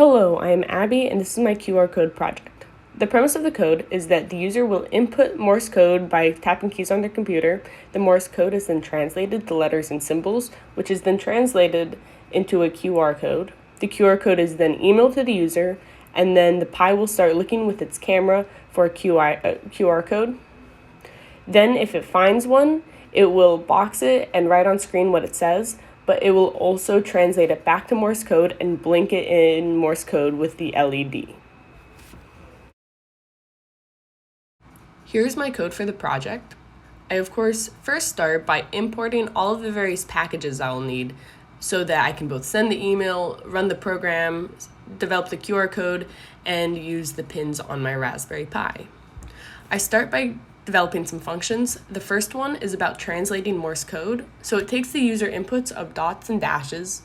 Hello, I am Abby, and this is my QR code project. The premise of the code is that the user will input Morse code by tapping keys on their computer. The Morse code is then translated to letters and symbols, which is then translated into a QR code. The QR code is then emailed to the user, and then the Pi will start looking with its camera for a QR code. Then, if it finds one, it will box it and write on screen what it says, but it will also translate it back to Morse code and blink it in Morse code with the LED. Here's my code for the project. I, of course, first start by importing all of the various packages I'll need so that I can both send the email, run the program, develop the QR code, and use the pins on my Raspberry Pi. I start by developing some functions. The first one is about translating Morse code. So it takes the user inputs of dots and dashes,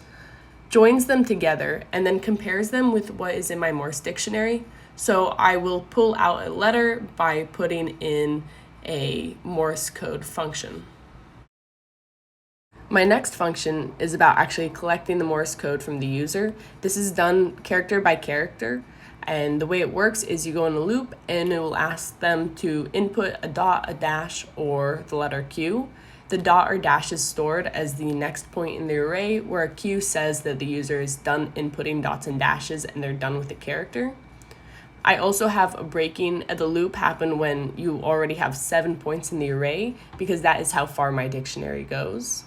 joins them together, and then compares them with what is in my Morse dictionary. So I will pull out a letter by putting in a Morse code function. My next function is about actually collecting the Morse code from the user. This is done character by character. And the way it works is you go in a loop and it will ask them to input a dot, a dash, or the letter Q. The dot or dash is stored as the next point in the array, where a Q says that the user is done inputting dots and dashes and they're done with the character. I also have a breaking of the loop happen when you already have 7 points in the array, because that is how far my dictionary goes.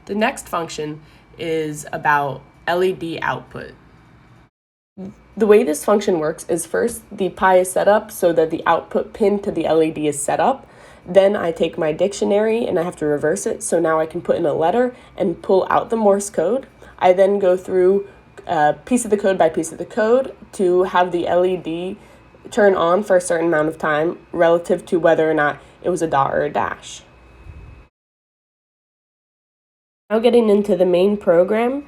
The next function is about LED output. The way this function works is first the Pi is set up so that the output pin to the LED is set up. Then I take my dictionary and I have to reverse it, so now I can put in a letter and pull out the Morse code. I then go through piece of the code by piece of the code to have the LED turn on for a certain amount of time relative to whether or not it was a dot or a dash. Now getting into the main program.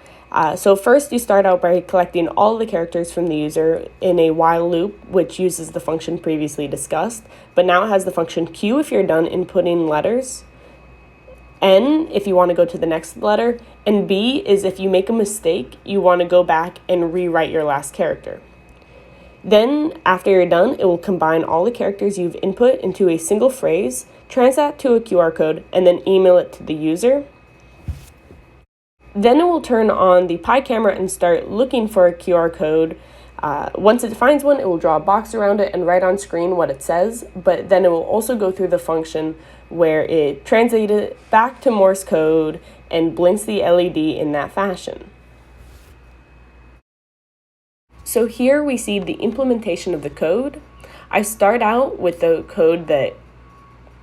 So first you start out by collecting all the characters from the user in a while loop, which uses the function previously discussed, but now it has the function Q if you're done inputting letters, N if you want to go to the next letter, and B is if you make a mistake, you want to go back and rewrite your last character. Then, after you're done, it will combine all the characters you've input into a single phrase, translate to a QR code, and then email it to the user. Then it will turn on the Pi camera and start looking for a QR code. Once it finds one, it will draw a box around it and write on screen what it says, but then it will also go through the function where it translates it back to Morse code and blinks the LED in that fashion. So here we see the implementation of the code. I start out with the code that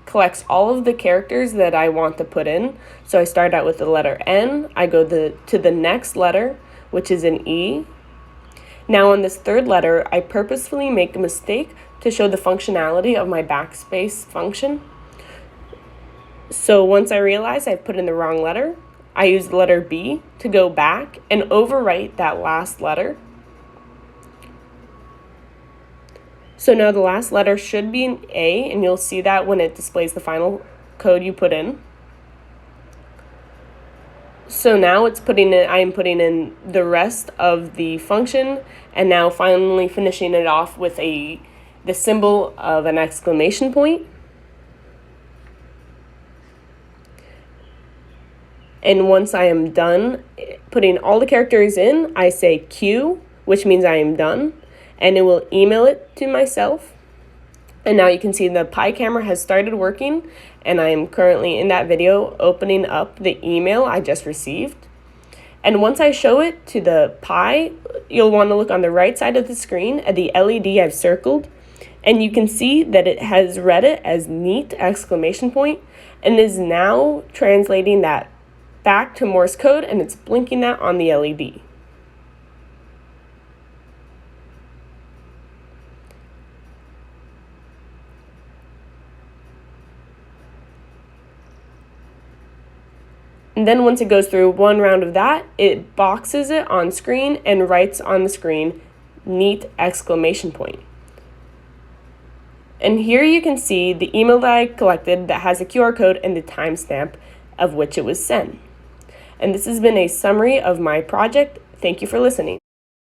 collects all of the characters that I want to put in. So I start out with the letter N, I go to the next letter, which is an E. Now on this third letter, I purposefully make a mistake to show the functionality of my backspace function. So once I realize I've put in the wrong letter, I use the letter B to go back and overwrite that last letter. So now the last letter should be an A, and you'll see that when it displays the final code you put in. So now I am putting in the rest of the function, and now finally finishing it off with the symbol of an exclamation point. And once I am done putting all the characters in, I say Q, which means I am done, and it will email it to myself. And now you can see the Pi camera has started working, and I am currently in that video opening up the email I just received. And once I show it to the Pi, you'll want to look on the right side of the screen at the LED I've circled, and you can see that it has read it as neat exclamation point and is now translating that back to Morse code, and it's blinking that on the LED. And then once it goes through one round of that, it boxes it on screen and writes on the screen, neat exclamation point. And here you can see the email that I collected that has a QR code and the timestamp of which it was sent. And this has been a summary of my project. Thank you for listening.